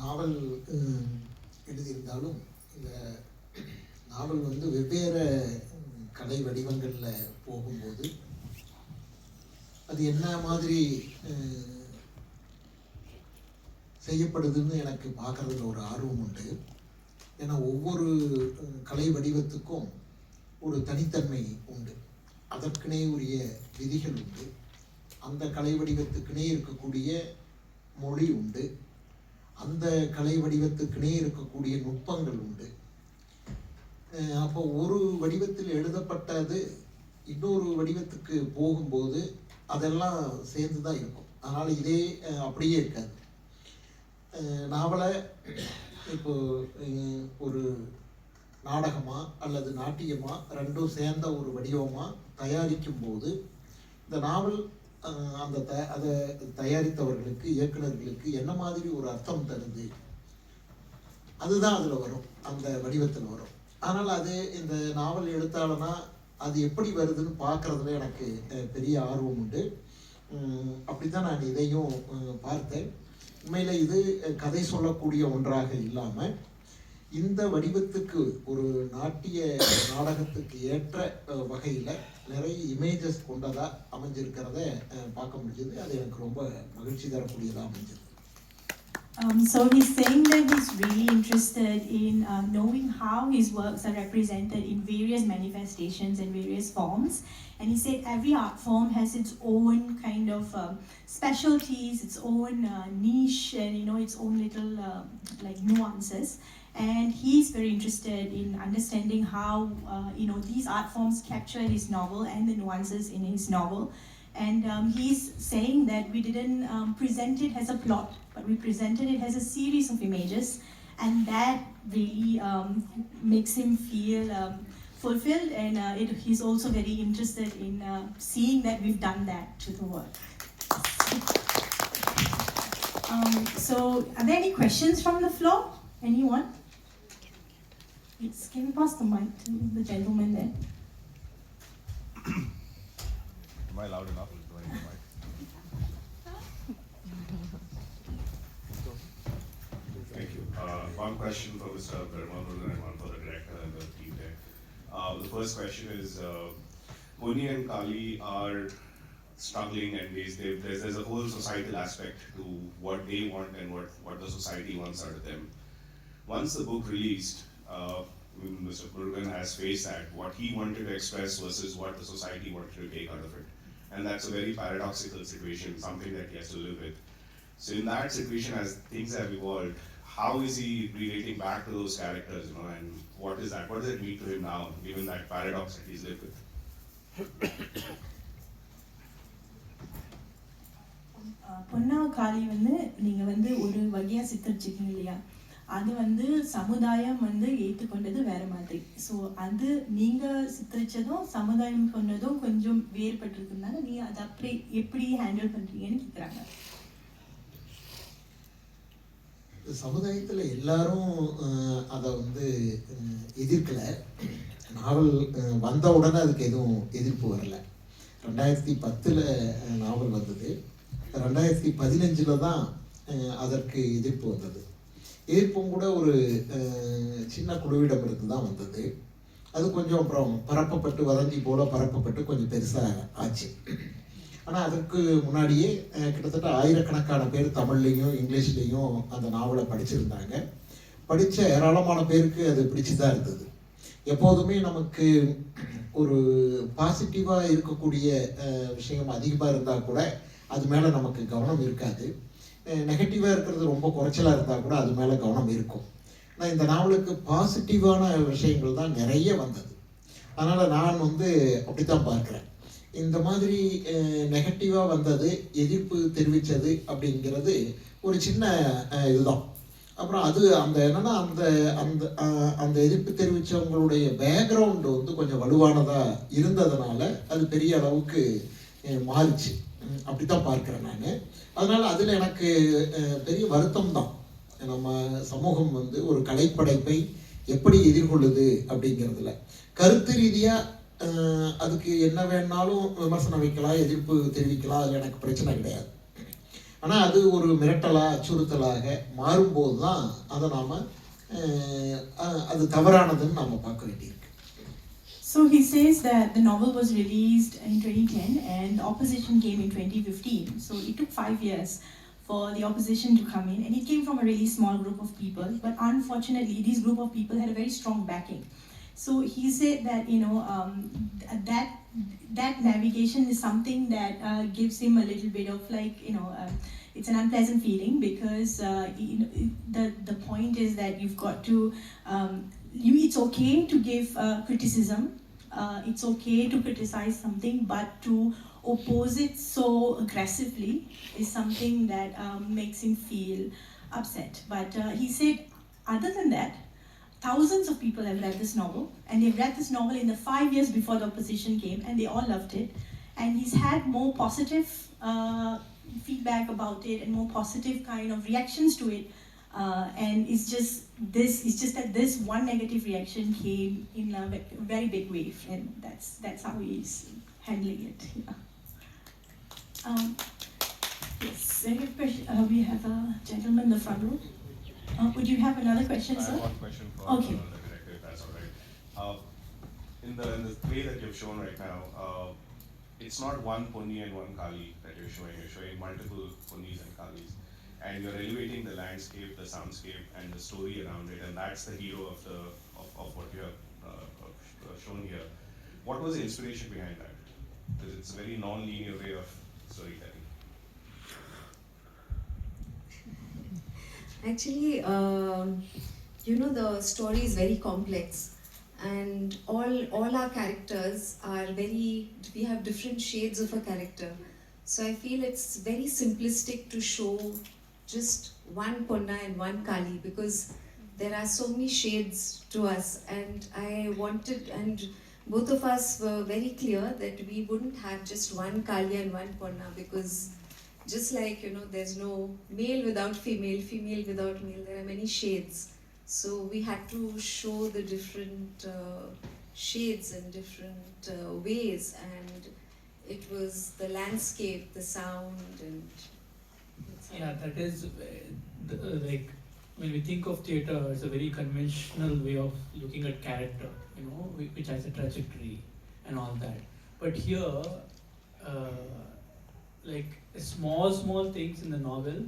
நாவல் எழுதியிருந்தாலும் இந்த நாவல் வந்து வெவ்வேறு கலை வடிவங்களில் போகும்போது அது என்ன மாதிரி செய்யப்படுதுன்னு எனக்கு பார்க்குறதுல ஒரு ஆர்வம் உண்டு. ஏன்னா ஒவ்வொரு கலை வடிவத்துக்கும் ஒரு தனித்தன்மை உண்டு, அதற்குனே உரிய விதிகள் உண்டு, அந்த கலை வடிவத்துக்குனே இருக்கக்கூடிய மொழி உண்டு, அந்த கலை வடிவத்துக்குனே இருக்கக்கூடிய நுட்பங்கள் உண்டு. அப்போ ஒரு வடிவத்தில் எழுதப்பட்டது இன்னொரு வடிவத்துக்கு போகும்போது அதெல்லாம் சேர்ந்து தான் இருக்கும். அதனால் இதே அப்படியே இருக்காது. நாவலை இப்போ ஒரு நாடகமாக அல்லது நாட்டியமாக ரெண்டும் சேர்ந்த ஒரு வடிவமாக தயாரிக்கும் போது இந்த நாவல் அதை தயாரித்தவர்களுக்கு, இயக்குநர்களுக்கு என்ன மாதிரி ஒரு அர்த்தம் தருது, அதுதான் அதில் வரும், அந்த வடிவத்தில் வரும். ஆனால் அது இந்த நாவல் எழுத்தாளனா அது எப்படி வருதுன்னு பார்க்குறதுல எனக்கு பெரிய ஆர்வம் உண்டு. அப்படி தான் நான் இதையும் பார்த்தேன். உண்மையில் இது கதை சொல்லக்கூடிய ஒன்றாக இல்லாமல் இந்த வடிவத்துக்கு ஒரு நாட்டிய நாடகத்துக்கு ஏற்ற வகையில் நிறைய இமேஜஸ் கொண்டதாக அமைஞ்சிருக்கிறத பார்க்க முடிஞ்சது. அது எனக்கு ரொம்ப மகிழ்ச்சி தரக்கூடியதாக அமைஞ்சது. So he's saying that he's really interested in knowing how his works are represented in various manifestations and various forms. And he said every art form has its own kind of specialties, its own niche, and its own little like nuances. And he's very interested in understanding how these art forms capture his novel and the nuances in his novel. And he's saying that we didn't present it as a plot, but we presented it as a series of images, and that really makes him feel fulfilled, and he's also very interested in seeing that we've done that to the work. So are there any questions from the floor? Anyone? Yes, can you pass the mic to the gentleman there? Am I loud enough? Do I need the mic? Thank you. One question for Mr. Perumal Murugan and one for the director and the team there. The first question is, Puni and Kali are struggling, and there's a whole societal aspect to what they want and what the society wants out of them. Once the book released, Mr. Murugan has faced that, what he wanted to express versus what the society wanted to take out of it. And that's a very paradoxical situation, something that he has to live with. So in that situation, as things have evolved, how is he relating back to those characters, and what is that? What does it mean to him now, given that paradox that he's lived with? பொன்னா காளி நீங்க ஒரு வகையா சித்தரிச்சிருக்கீங்க இல்லையா, அது சமுதாயம் ஏற்றுக்கொண்டது வேற மாதிரி. So அது நீங்க சித்தரிச்சதும் சமுதாயம் கொண்டதும் கொஞ்சம் வேறுபட்டிருக்குனால நீங்க அதை அப்படி எப்படி ஹேண்டில் பண்றீங்கன்னு கேட்குறாங்க. சமுதாயத்தில் எல்லாரும் அதை எதிர்க்கல. நாவல் வந்த உடனே அதுக்கு எதுவும் எதிர்ப்பு வரலை. 2010 நாவல் வந்தது, 2015 தான் அதற்கு எதிர்ப்பு வந்தது. எதிர்ப்பும் கூட ஒரு சின்ன குழுவிடம் இருந்து தான் வந்தது. அது கொஞ்சம் அப்புறம் பரப்பப்பட்டு வதந்தி போல பரப்பப்பட்டு கொஞ்சம் பெருசாக ஆச்சு. ஆனால் அதுக்கு முன்னாடியே கிட்டத்தட்ட ஆயிரக்கணக்கான பேர் தமிழ்லேயும் இங்கிலீஷ்லேயும் அந்த நாவலை படிச்சிருந்தாங்க. படித்த ஏராளமான பேருக்கு அது பிடிச்சி தான் இருந்தது. எப்போதுமே நமக்கு ஒரு பாசிட்டிவாக இருக்கக்கூடிய விஷயம் அதிகமாக இருந்தால் கூட அது மேலே நமக்கு கவனம் இருக்காது. நெகட்டிவாக இருக்கிறது ரொம்ப குறைச்சலாக இருந்தால் கூட அது மேலே கவனம் இருக்கும். ஆனால் இந்த நாவலுக்கு பாசிட்டிவான விஷயங்கள் தான் நிறைய வந்தது. அதனால் நான் அப்படி தான் பார்க்குறேன். இந்த மாதிரி நெகட்டிவாக வந்தது, எதிர்ப்பு தெரிவித்தது அப்படிங்கிறது ஒரு சின்ன இதுதான். அப்புறம் அது என்னன்னா அந்த எதிர்ப்பு தெரிவித்தவங்களுடைய பேக்ரவுண்டு கொஞ்சம் வலுவானதாக இருந்ததுனால அது பெரிய அளவுக்கு மாறிச்சு. அப்படி தான் பார்க்குறேன் நான். அதனால் அதில் எனக்கு பெரிய வருத்தம் தான். நம்ம சமூகம் ஒரு கலைப்படைப்பை எப்படி எதிர்கொள்ளுது அப்படிங்கிறதுல கருத்து ரீதியாக அதுக்கு என்ன வேணாலும் விமர்சனம் வைக்கலாம், எதிர்ப்பு தெரிவிக்கலாம், அதில் எனக்கு பிரச்சனை கிடையாது. ஆனால் அது ஒரு மிரட்டலாக அச்சுறுத்தலாக மாறும்போது தான் அதை நாம் அது தவறானதுன்னு நாம் பார்க்க வேண்டியிருக்கு. So he says that the novel was released in 2010 and opposition came in 2015. So it took 5 years for the opposition to come in, and it came from a really small group of people. But unfortunately, this group of people had a very strong backing. So he said that that navigation is something that gives him a little bit of it's an unpleasant feeling because the point is that you've got to it's okay to give criticism. It's okay to criticize something, but to oppose it so aggressively is something that makes him feel upset. But he said, other than that, thousands of people have read this novel, and they've read this novel in the 5 years before the opposition came, and they all loved it. And he's had more positive feedback about it and more positive kind of reactions to it. And it's just that this one negative reaction came in a very big wave, and that's how he's handling it. Yeah. Yes, second question. We have a gentleman in the front row. Would you have another question, sir? I have one question for Okay. the director, if that's all right. In the play that you've shown right now, it's not one Ponni and one Kali that you're showing. You're showing multiple Ponnis and Kalis. And you're elevating the landscape, the soundscape, and the story around it, and that's the hero of what you have shown here. What was the inspiration behind that? Because it's a very non-linear way of storytelling. Actually, the story is very complex, and all our characters are we have different shades of a character. So I feel it's very simplistic to show just one Ponna and one Kali because there are so many shades to us, and and both of us were very clear that we wouldn't have just one Kali and one Ponna because just like, there's no male without female, female without male, there are many shades. So we had to show the different shades in different ways, and it was the landscape, the sound, and yeah, that is like when we think of theatre, it's a very conventional way of looking at character, which has a trajectory and all that. But here, like small things in the novel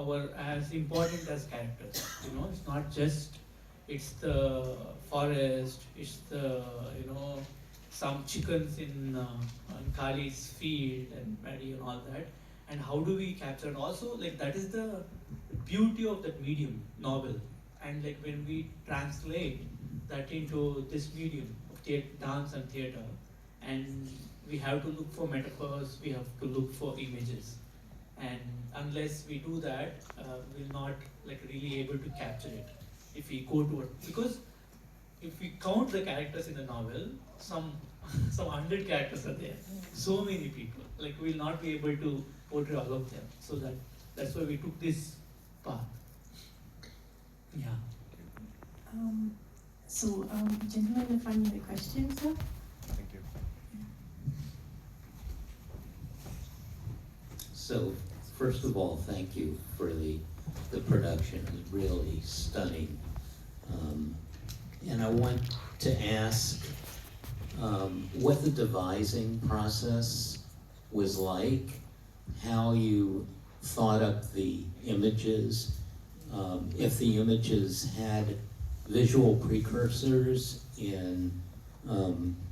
were as important as characters. It's not just it's the forest, it's the some chickens in Kali's field and Maddie and all that. And how do we capture it? Also, like that is the beauty of that medium, novel. And like when we translate that into this medium of dance and theatre, and we have to look for metaphors, we have to look for images. And unless we do that, we're not really able to capture it. If we go to it, because if we count the characters in the novel, some 100 characters are there. So many people. We'll not be able to portray all of them. So that's why we took this path. Yeah. Gentleman in the front with a question, sir. Thank you. So, first of all, thank you for the production. It was really stunning. And I want to ask what the devising process was like, how you thought up the images, if the images had visual precursors in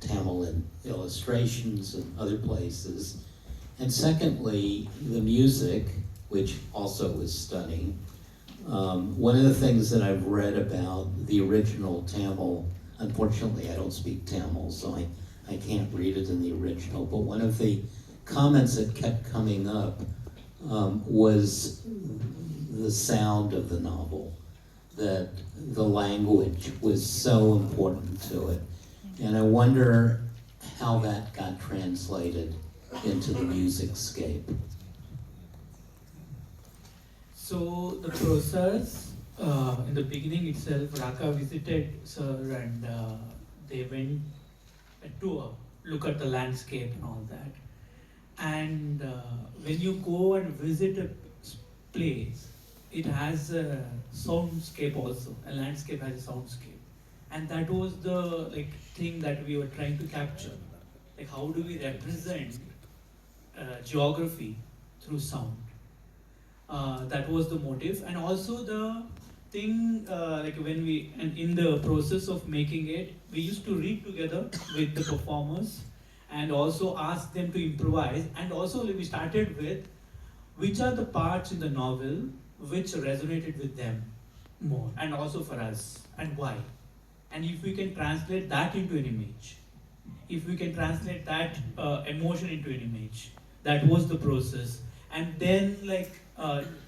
Tamil illustrations and other places. And secondly, the music, which also was stunning. One of the things that I've read about the original Tamil, unfortunately I don't speak Tamil, so I can't read it in the original, but one of the comments that kept coming up was the sound of the novel, that the language was so important to it. And I wonder how that got translated into the musicscape. So the process, in the beginning itself, Raka visited Sir and they went to look at the landscape and all that. And when you go and visit a place, it has a soundscape also. A landscape has a soundscape, and that was the thing that we were trying to capture. Like, how do we represent geography through sound? That was the motive, and also the thing, when we, and in the process of making it, we used to read together with the performers and also ask them to improvise. And also we started with which are the parts in the novel which resonated with them more, and also for us, and why. And if we can translate that into an image, if we can translate that emotion into an image, that was the process. And then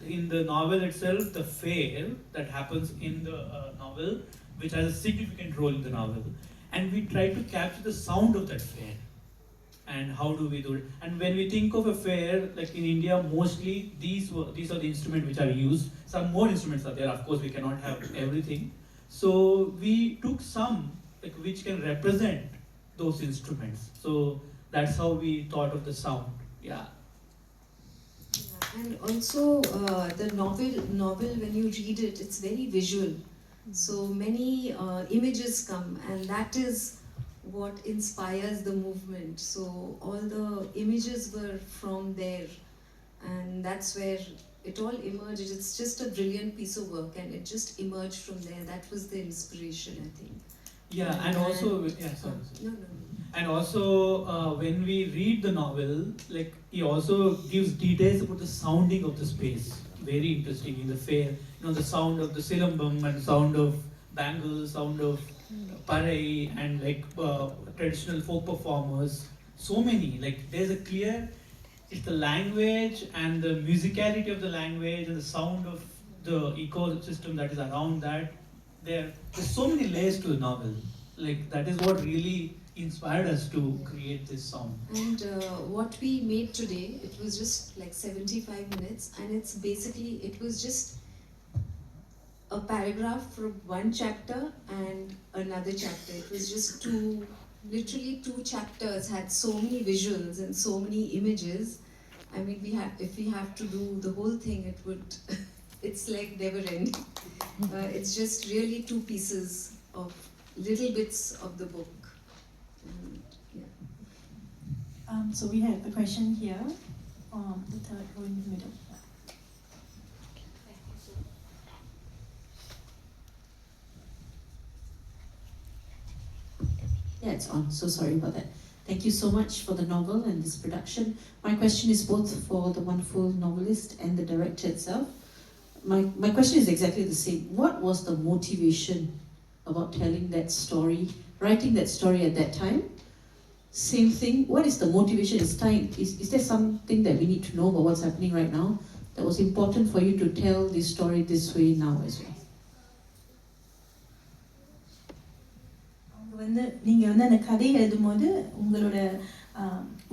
in the novel itself, the fair that happens in the novel, which has a significant role in the novel, and we try to capture the sound of that fair. And how do we do it? And when we think of a fair, like in India, mostly these are the instruments which are used. Some more instruments are there. Of course, we cannot have everything. So we took some which can represent those instruments. So that's how we thought of the sound. Yeah. And also the novel, when you read it, it's very visual. So many images come, and that is what inspires the movement. So all the images were from there, and that's where it all emerged. It's just a brilliant piece of work, and it just emerged from there. That was the inspiration, I think. Yeah, and also, yeah, sorry. No. And also, when we read the novel, he also gives details about the sounding of the space. Very interesting in the fair. The sound of the silambam and sound of bangles, sound of parai, and traditional folk performers. So many. There's a clear. It's the language and the musicality of the language and the sound of the ecosystem that is around that. There's so many layers to the novel. That is what really inspired us to create this song. And what we made today, it was just 75 minutes, and it was just a paragraph from one chapter and another chapter. It was just literally two chapters had so many visuals and so many images. I mean, if we have to do the whole thing, it would, it's never ending. It's just really two pieces of little bits of the book. So we have a question here, the third row in the middle. Yeah, it's on. So sorry about that. Thank you so much for the novel and this production. My question is both for the wonderful novelist and the director itself. My question is exactly the same. What was the motivation about telling that story, writing that story at that time? Same thing. What is the motivation? Is there something that we need to know about what's happening right now that was important for you to tell this story this way now as well? நீங்க அந்த கதை எழுதும்போது உங்களோட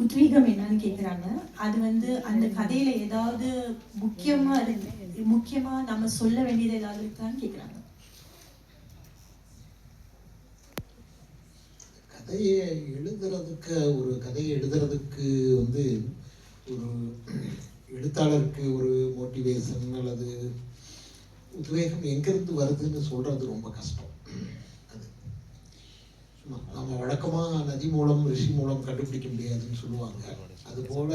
உத்வேகம் என்னன்னு கேக்குறாங்க. அது அந்த கதையில ஏதாவது முக்கியமா நம்ம சொல்ல வேண்டியது ஏதாவது இருக்கான்னு கேக்குறாங்க. கதையை எழுதுறதுக்கு ஒரு எழுத்தாளருக்கு ஒரு மோட்டிவேஷன் அல்லது உத்வேகம் எங்கிருந்து வருதுன்னு சொல்றது ரொம்ப கஷ்டம். நம்ம வழக்கமாக நதி மூலம் ரிஷி மூலம் கண்டுபிடிக்க முடியாதுன்னு சொல்லுவாங்க. அதுபோல்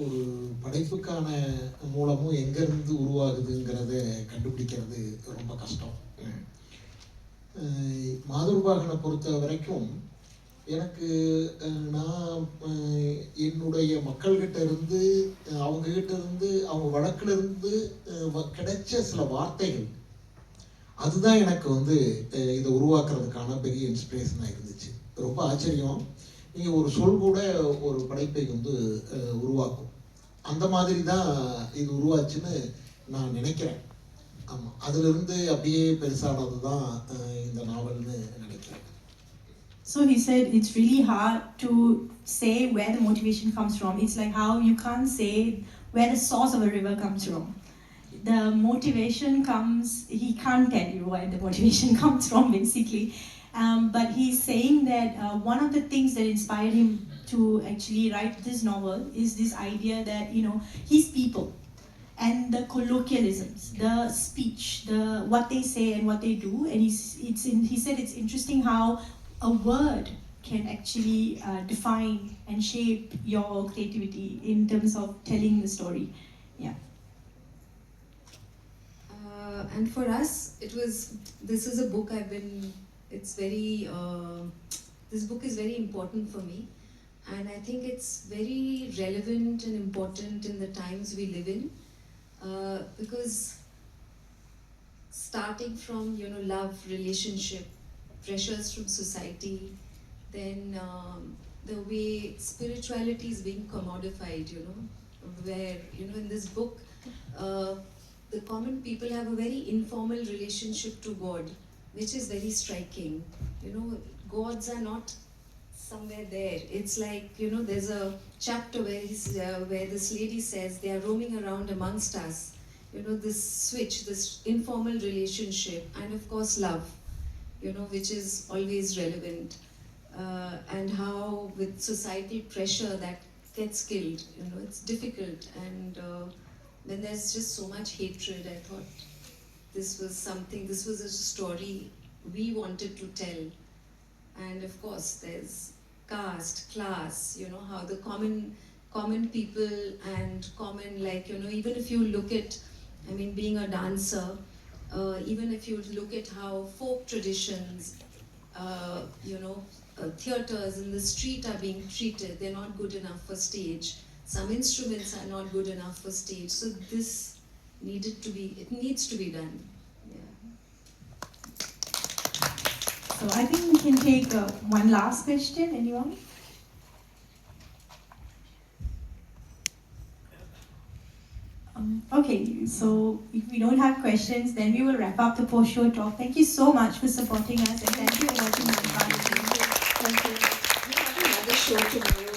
ஒரு படைப்புக்கான மூலமும் எங்கேருந்து உருவாகுதுங்கிறத கண்டுபிடிக்கிறது ரொம்ப கஷ்டம். மாதுருபாகனை பொறுத்த வரைக்கும் எனக்கு நான் என்னுடைய மக்கள்கிட்ட இருந்து அவங்க வழக்கிலிருந்து கிடைச்ச சில வார்த்தைகள் அதுதான் எனக்கு இதை உருவாக்குறதுக்கான பெரிய இன்ஸ்பிரேஷனாக இருந்துச்சு. ரொம்ப ஆச்சரியம். நீங்கள் ஒரு சொல் கூட ஒரு படைப்பை உருவாக்கும். அந்த மாதிரி தான் இது உருவாச்சுன்னு நான் நினைக்கிறேன். ஆமாம், அதிலிருந்து அப்படியே பெருசானது தான் இந்த நாவல்னு நினைக்கிறேன். So he said it's really hard to say where the motivation comes from. It's like how you can't say where the source of a river comes from. The motivation comes, he can't tell you where the motivation comes from basically. But he's saying that one of the things that inspired him to actually write this novel is this idea that, you know, his people and the colloquialisms, the speech, the what they say and what they do, and he said it's interesting how a word can actually define and shape your creativity in terms of telling the story. Yeah. And for us, this is a book it's very, this book is very important for me. And I think it's very relevant and important in the times we live in. Because starting from, you know, love, relationship, pressures from society, then the way spirituality is being commodified, you know, where, you know, in this book, the common people have a very informal relationship to God, which is very striking. You know, gods are not somewhere there. It's like, you know, there's a chapter where this lady says they are roaming around amongst us. You know, this switch, this informal relationship, and of course love, you know, which is always relevant. And how with societal pressure that gets killed, you know, it's difficult. And when there's just so much hatred, I thought this was a story we wanted to tell. And of course there's caste, class, you know, how the common people and common, like, you know, even if you look at, I mean, being a dancer, even if you look at how folk traditions, you know, theatres in the street are being treated, they're not good enough for stage. Some instruments are not good enough for stage. So this needs to be done. Yeah. So I think we can take one last question. Anyone? Okay, so if we don't have questions, then we will wrap up the post-show talk. Thank you so much for supporting us, and thank you for watching my Thank you. We have another show tomorrow.